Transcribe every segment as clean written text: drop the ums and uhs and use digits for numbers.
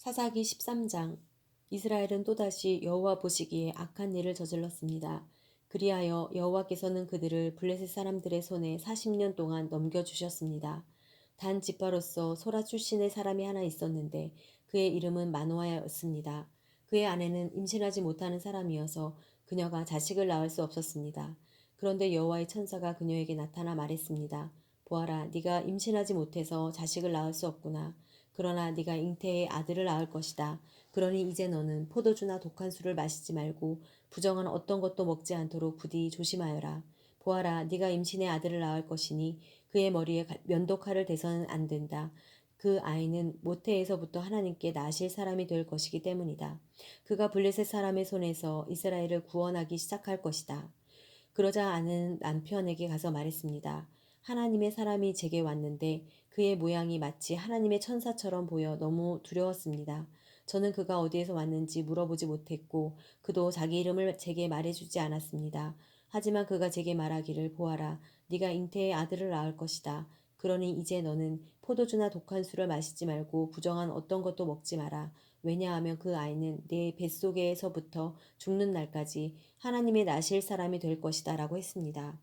사사기 13장. 이스라엘은 또다시 여호와 보시기에 악한 일을 저질렀습니다. 그리하여 여호와께서는 그들을 블레셋 사람들의 손에 40년 동안 넘겨주셨습니다. 단 지파로서 소라 출신의 사람이 하나 있었는데 그의 이름은 마노아였습니다. 그의 아내는 임신하지 못하는 사람이어서 그녀가 자식을 낳을 수 없었습니다. 그런데 여호와의 천사가 그녀에게 나타나 말했습니다. 보아라, 네가 임신하지 못해서 자식을 낳을 수 없구나. 그러나 네가 잉태의 아들을 낳을 것이다. 그러니 이제 너는 포도주나 독한 술을 마시지 말고 부정한 어떤 것도 먹지 않도록 부디 조심하여라. 보아라, 네가 임신의 아들을 낳을 것이니 그의 머리에 면도칼을 대서는 안 된다. 그 아이는 모태에서부터 하나님께 나실 사람이 될 것이기 때문이다. 그가 블레셋 사람의 손에서 이스라엘을 구원하기 시작할 것이다. 그러자 아는 남편에게 가서 말했습니다. 하나님의 사람이 제게 왔는데 그의 모양이 마치 하나님의 천사처럼 보여 너무 두려웠습니다. 저는 그가 어디에서 왔는지 물어보지 못했고 그도 자기 이름을 제게 말해주지 않았습니다. 하지만 그가 제게 말하기를 보아라, 네가 잉태의 아들을 낳을 것이다. 그러니 이제 너는 포도주나 독한 술을 마시지 말고 부정한 어떤 것도 먹지 마라. 왜냐하면 그 아이는 내 뱃속에서부터 죽는 날까지 하나님의 나실 사람이 될 것이다 라고 했습니다.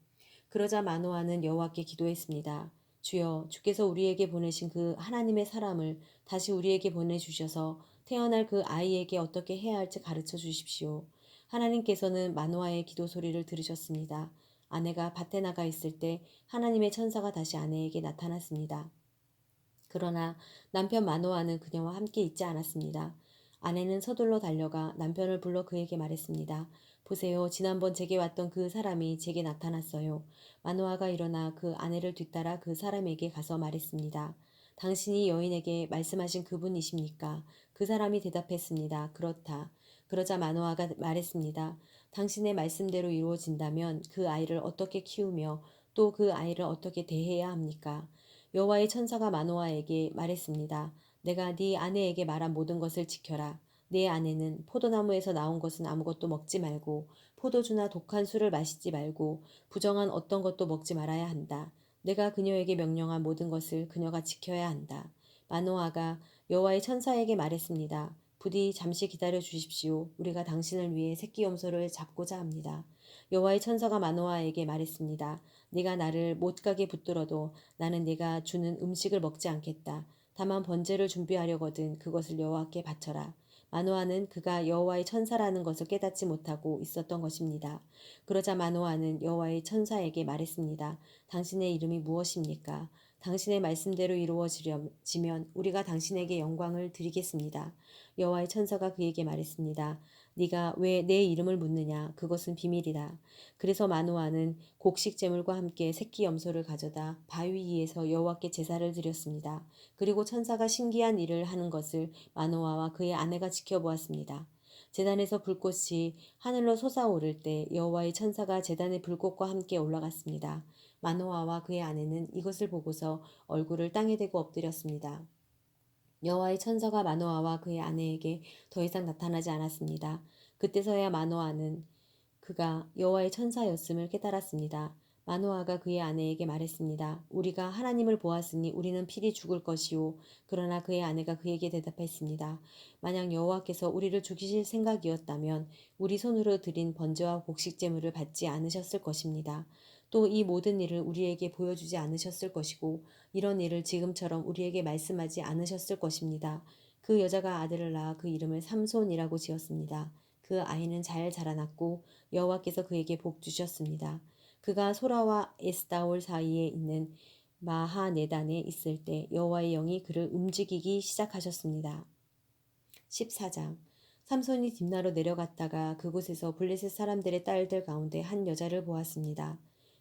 그러자 마노아는 여호와께 기도했습니다. 주여, 주께서 우리에게 보내신 그 하나님의 사람을 다시 우리에게 보내주셔서 태어날 그 아이에게 어떻게 해야 할지 가르쳐 주십시오. 하나님께서는 마노아의 기도 소리를 들으셨습니다. 아내가 밭에 나가 있을 때 하나님의 천사가 다시 아내에게 나타났습니다. 그러나 남편 마노아는 그녀와 함께 있지 않았습니다. 아내는 서둘러 달려가 남편을 불러 그에게 말했습니다. 보세요. 지난번 제게 왔던 그 사람이 제게 나타났어요. 마노아가 일어나 그 아내를 뒤따라 그 사람에게 가서 말했습니다. 당신이 여인에게 말씀하신 그분이십니까? 그 사람이 대답했습니다. 그렇다. 그러자 마노아가 말했습니다. 당신의 말씀대로 이루어진다면 그 아이를 어떻게 키우며 또 그 아이를 어떻게 대해야 합니까? 여호와의 천사가 마노아에게 말했습니다. 내가 네 아내에게 말한 모든 것을 지켜라. 네 아내는 포도나무에서 나온 것은 아무것도 먹지 말고 포도주나 독한 술을 마시지 말고 부정한 어떤 것도 먹지 말아야 한다. 내가 그녀에게 명령한 모든 것을 그녀가 지켜야 한다. 마노아가 여호와의 천사에게 말했습니다. 부디 잠시 기다려 주십시오. 우리가 당신을 위해 새끼 염소를 잡고자 합니다. 여호와의 천사가 마노아에게 말했습니다. 네가 나를 못 가게 붙들어도 나는 네가 주는 음식을 먹지 않겠다. 다만 번제를 준비하려거든 그것을 여호와께 바쳐라. 마노아는 그가 여호와의 천사라는 것을 깨닫지 못하고 있었던 것입니다. 그러자 마노아는 여호와의 천사에게 말했습니다. 당신의 이름이 무엇입니까? 당신의 말씀대로 이루어지면 우리가 당신에게 영광을 드리겠습니다. 여호와의 천사가 그에게 말했습니다. 네가 왜 내 이름을 묻느냐? 그것은 비밀이다. 그래서 마노아는 곡식 제물과 함께 새끼 염소를 가져다 바위 위에서 여호와께 제사를 드렸습니다. 그리고 천사가 신기한 일을 하는 것을 마노아와 그의 아내가 지켜보았습니다. 제단에서 불꽃이 하늘로 솟아오를 때 여호와의 천사가 제단의 불꽃과 함께 올라갔습니다. 마노아와 그의 아내는 이것을 보고서 얼굴을 땅에 대고 엎드렸습니다. 여호와의 천사가 마노아와 그의 아내에게 더 이상 나타나지 않았습니다. 그때서야 마노아는 그가 여호와의 천사였음을 깨달았습니다. 마노아가 그의 아내에게 말했습니다. 우리가 하나님을 보았으니 우리는 필히 죽을 것이요. 그러나 그의 아내가 그에게 대답했습니다. 만약 여호와께서 우리를 죽이실 생각이었다면 우리 손으로 드린 번제와 곡식 제물을 받지 않으셨을 것입니다. 또 이 모든 일을 우리에게 보여주지 않으셨을 것이고 이런 일을 지금처럼 우리에게 말씀하지 않으셨을 것입니다. 그 여자가 아들을 낳아 그 이름을 삼손이라고 지었습니다. 그 아이는 잘 자라났고 여호와께서 그에게 복 주셨습니다. 그가 소라와 에스다올 사이에 있는 마하네단에 있을 때 여호와의 영이 그를 움직이기 시작하셨습니다. 14장. 삼손이 딥나로 내려갔다가 그곳에서 블레셋 사람들의 딸들 가운데 한 여자를 보았습니다.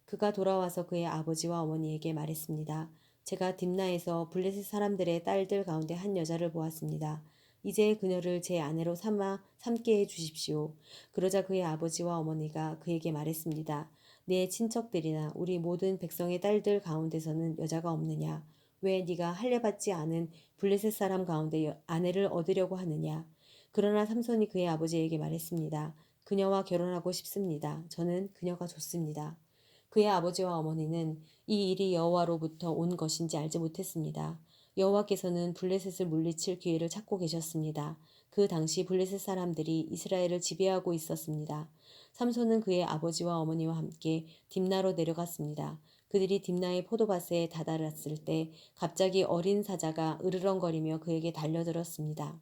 그가 돌아와서 그의 아버지와 어머니에게 말했습니다. 제가 딥나에서 블레셋 사람들의 딸들 가운데 한 여자를 보았습니다. 이제 그녀를 제 아내로 삼게 해 주십시오. 그러자 그의 아버지와 어머니가 그에게 말했습니다. 내 친척들이나 우리 모든 백성의 딸들 가운데서는 여자가 없느냐? 왜 네가 할례받지 않은 블레셋 사람 가운데 아내를 얻으려고 하느냐? 그러나 삼손이 그의 아버지에게 말했습니다. 그녀와 결혼하고 싶습니다. 저는 그녀가 좋습니다. 그의 아버지와 어머니는 이 일이 여호와로부터 온 것인지 알지 못했습니다. 여호와께서는 블레셋을 물리칠 기회를 찾고 계셨습니다. 그 당시 블레셋 사람들이 이스라엘을 지배하고 있었습니다. 삼손은 그의 아버지와 어머니와 함께 딥나로 내려갔습니다. 그들이 딥나의 포도밭에 다다랐을 때 갑자기 어린 사자가 으르렁거리며 그에게 달려들었습니다.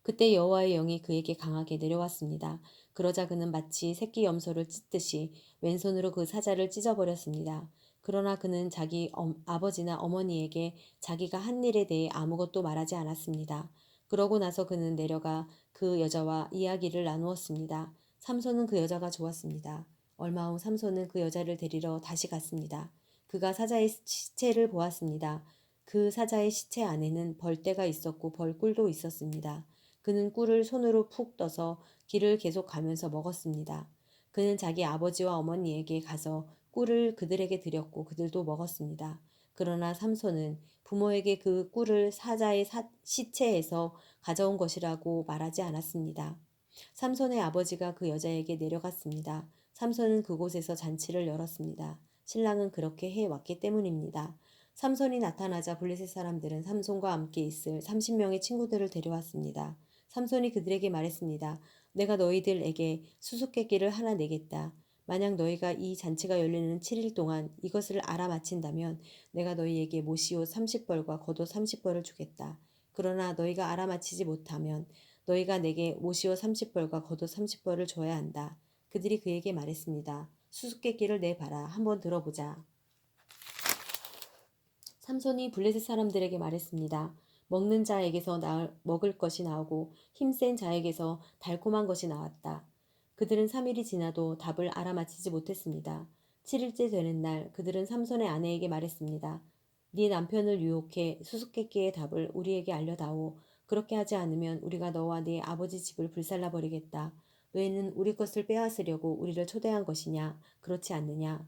그때 여호와의 영이 그에게 강하게 내려왔습니다. 그러자 그는 마치 새끼 염소를 찢듯이 왼손으로 그 사자를 찢어버렸습니다. 그러나 그는 자기 아버지나 어머니에게 자기가 한 일에 대해 아무것도 말하지 않았습니다. 그러고 나서 그는 내려가 그 여자와 이야기를 나누었습니다. 삼손은 그 여자가 좋았습니다. 얼마 후 삼손은 그 여자를 데리러 다시 갔습니다. 그가 사자의 시체를 보았습니다. 그 사자의 시체 안에는 벌떼가 있었고 벌꿀도 있었습니다. 그는 꿀을 손으로 푹 떠서 길을 계속 가면서 먹었습니다. 그는 자기 아버지와 어머니에게 가서 꿀을 그들에게 드렸고 그들도 먹었습니다. 그러나 삼손은 부모에게 그 꿀을 사자의 시체에서 가져온 것이라고 말하지 않았습니다. 삼손의 아버지가 그 여자에게 내려갔습니다. 삼손은 그곳에서 잔치를 열었습니다. 신랑은 그렇게 해왔기 때문입니다. 삼손이 나타나자 블레셋 사람들은 삼손과 함께 있을 30명의 친구들을 데려왔습니다. 삼손이 그들에게 말했습니다. 내가 너희들에게 수수께끼를 하나 내겠다. 만약 너희가 이 잔치가 열리는 7일 동안 이것을 알아맞힌다면 내가 너희에게 모시옷 30벌과 겉옷 30벌을 주겠다. 그러나 너희가 알아맞히지 못하면 너희가 내게 모시옷 30벌과 겉옷 30벌을 줘야 한다. 그들이 그에게 말했습니다. 수수께끼를 내봐라. 한번 들어보자. 삼손이 블레셋 사람들에게 말했습니다. 먹는 자에게서 먹을 것이 나오고 힘센 자에게서 달콤한 것이 나왔다. 그들은 3일이 지나도 답을 알아맞히지 못했습니다. 7일째 되는 날 그들은 삼손의 아내에게 말했습니다. 네 남편을 유혹해 수수께끼의 답을 우리에게 알려다오. 그렇게 하지 않으면 우리가 너와 네 아버지 집을 불살라버리겠다. 너희는 우리 것을 빼앗으려고 우리를 초대한 것이냐? 그렇지 않느냐?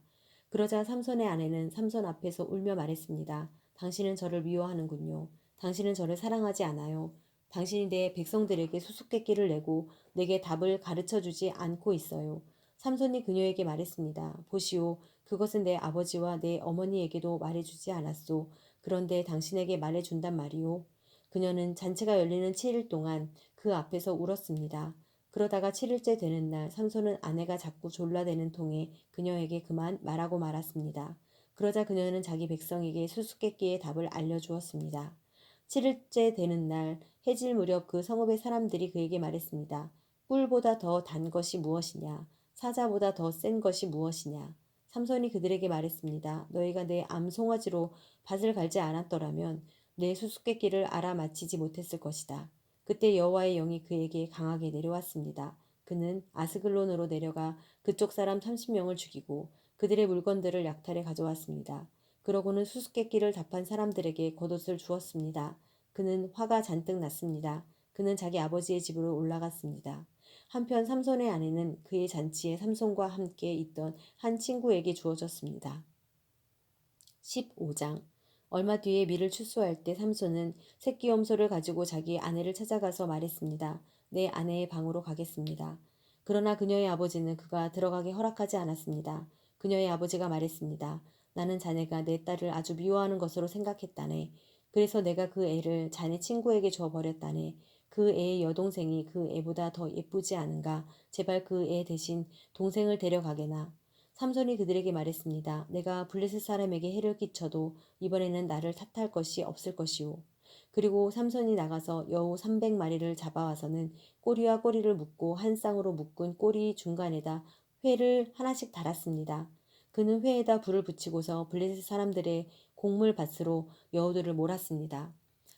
그러자 삼손의 아내는 삼손 앞에서 울며 말했습니다. 당신은 저를 미워하는군요. 당신은 저를 사랑하지 않아요. 당신이 내 백성들에게 수수께끼를 내고 내게 답을 가르쳐 주지 않고 있어요. 삼손이 그녀에게 말했습니다. 보시오, 그것은 내 아버지와 내 어머니에게도 말해주지 않았소. 그런데 당신에게 말해준단 말이오. 그녀는 잔치가 열리는 7일 동안 그 앞에서 울었습니다. 그러다가 7일째 되는 날 삼손은 아내가 자꾸 졸라대는 통에 그녀에게 그만 말하고 말았습니다. 그러자 그녀는 자기 백성에게 수수께끼의 답을 알려주었습니다. 7일째 되는 날 해질 무렵 그 성읍의 사람들이 그에게 말했습니다. 꿀보다 더 단 것이 무엇이냐? 사자보다 더 센 것이 무엇이냐? 삼손이 그들에게 말했습니다. 너희가 내 암송아지로 밭을 갈지 않았더라면 내 수수께끼를 알아맞히지 못했을 것이다. 그때 여호와의 영이 그에게 강하게 내려왔습니다. 그는 아스글론으로 내려가 그쪽 사람 30명을 죽이고 그들의 물건들을 약탈해 가져왔습니다. 그러고는 수수께끼를 답한 사람들에게 겉옷을 주었습니다. 그는 화가 잔뜩 났습니다. 그는 자기 아버지의 집으로 올라갔습니다. 한편 삼손의 아내는 그의 잔치에 삼손과 함께 있던 한 친구에게 주어졌습니다. 15장 얼마 뒤에 밀을 추수할 때 삼손은 새끼 염소를 가지고 자기 아내를 찾아가서 말했습니다. 내 아내의 방으로 가겠습니다. 그러나 그녀의 아버지는 그가 들어가게 허락하지 않았습니다. 그녀의 아버지가 말했습니다. 나는 자네가 내 딸을 아주 미워하는 것으로 생각했다네. 그래서 내가 그 애를 자네 친구에게 줘버렸다네. 그 애의 여동생이 그 애보다 더 예쁘지 않은가? 제발 그 애 대신 동생을 데려가게나. 삼손이 그들에게 말했습니다. 내가 블레셋 사람에게 해를 끼쳐도 이번에는 나를 탓할 것이 없을 것이오. 그리고 삼손이 나가서 여우 300마리를 잡아와서는 꼬리와 꼬리를 묶고 한 쌍으로 묶은 꼬리 중간에다 회를 하나씩 달았습니다. 그는 회에다 불을 붙이고서 블레셋 사람들의 곡물밭으로 여우들을 몰았습니다.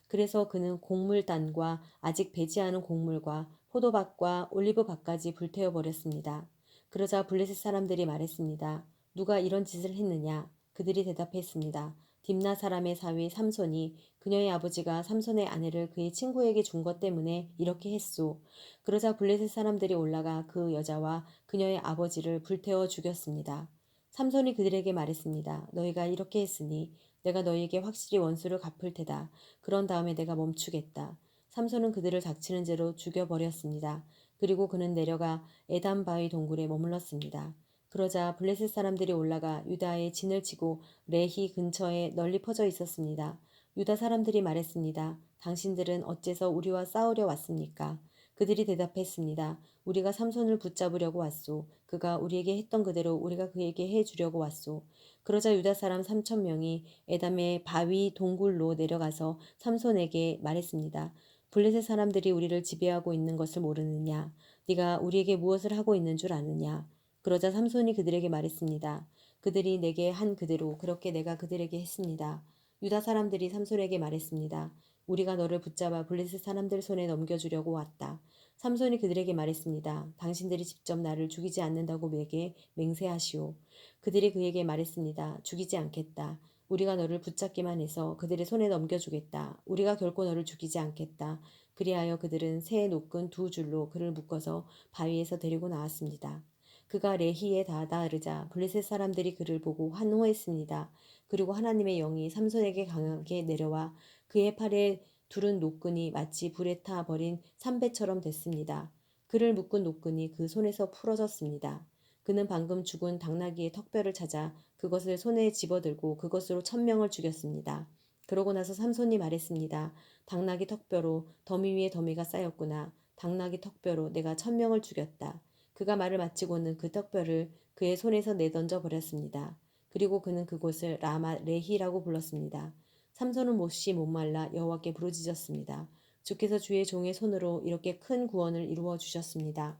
그래서 그는 곡물단과 아직 배지 않은 곡물과 포도밭과 올리브밭까지 불태워 버렸습니다. 그러자 블레셋 사람들이 말했습니다. 누가 이런 짓을 했느냐? 그들이 대답했습니다. 딥나 사람의 사위 삼손이 그녀의 아버지가 삼손의 아내를 그의 친구에게 준 것 때문에 이렇게 했소. 그러자 블레셋 사람들이 올라가 그 여자와 그녀의 아버지를 불태워 죽였습니다. 삼손이 그들에게 말했습니다. 너희가 이렇게 했으니 내가 너희에게 확실히 원수를 갚을 테다. 그런 다음에 내가 멈추겠다. 삼손은 그들을 닥치는 죄로 죽여버렸습니다. 그리고 그는 내려가 에담 바위 동굴에 머물렀습니다. 그러자 블레셋 사람들이 올라가 유다의 진을 치고 레히 근처에 널리 퍼져 있었습니다. 유다 사람들이 말했습니다. 당신들은 어째서 우리와 싸우려 왔습니까? 그들이 대답했습니다. 우리가 삼손을 붙잡으려고 왔소. 그가 우리에게 했던 그대로 우리가 그에게 해주려고 왔소. 그러자 유다 사람 3천 명이 에담의 바위 동굴로 내려가서 삼손에게 말했습니다. 블레셋 사람들이 우리를 지배하고 있는 것을 모르느냐? 네가 우리에게 무엇을 하고 있는 줄 아느냐? 그러자 삼손이 그들에게 말했습니다. 그들이 내게 한 그대로 그렇게 내가 그들에게 했습니다. 유다 사람들이 삼손에게 말했습니다. 우리가 너를 붙잡아 블레셋 사람들 손에 넘겨주려고 왔다. 삼손이 그들에게 말했습니다. 당신들이 직접 나를 죽이지 않는다고 내게 맹세하시오. 그들이 그에게 말했습니다. 죽이지 않겠다. 우리가 너를 붙잡기만 해서 그들의 손에 넘겨주겠다. 우리가 결코 너를 죽이지 않겠다. 그리하여 그들은 새 노끈 두 줄로 그를 묶어서 바위에서 데리고 나왔습니다. 그가 레히에 다다르자 블레셋 사람들이 그를 보고 환호했습니다. 그리고 하나님의 영이 삼손에게 강하게 내려와 그의 팔에 두른 노끈이 마치 불에 타 버린 삼배처럼 됐습니다. 그를 묶은 노끈이 그 손에서 풀어졌습니다. 그는 방금 죽은 당나귀의 턱뼈를 찾아 그것을 손에 집어들고 그것으로 1,000명을 죽였습니다. 그러고 나서 삼손이 말했습니다. 당나귀 턱뼈로 더미 위에 더미가 쌓였구나. 당나귀 턱뼈로 내가 1,000명을 죽였다. 그가 말을 마치고는 그 턱뼈를 그의 손에서 내던져 버렸습니다. 그리고 그는 그곳을 라마 레히라고 불렀습니다. 삼손은 몹시 목말라 여호와께 부르짖었습니다. 주께서 주의 종의 손으로 이렇게 큰 구원을 이루어 주셨습니다.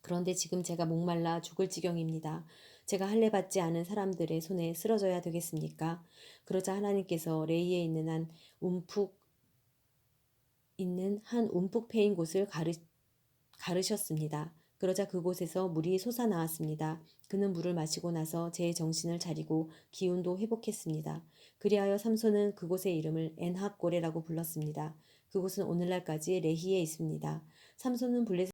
그런데 지금 제가 목말라 죽을 지경입니다. 제가 할례 받지 않은 사람들의 손에 쓰러져야 되겠습니까? 그러자 하나님께서 레이에 있는 한 움푹 패인 곳을 가르셨습니다. 그러자 그곳에서 물이 솟아나왔습니다. 그는 물을 마시고 나서 제 정신을 차리고 기운도 회복했습니다. 그리하여 삼손은 그곳의 이름을 엔합고레라고 불렀습니다. 그곳은 오늘날까지 레히에 있습니다. 삼손은 블레셋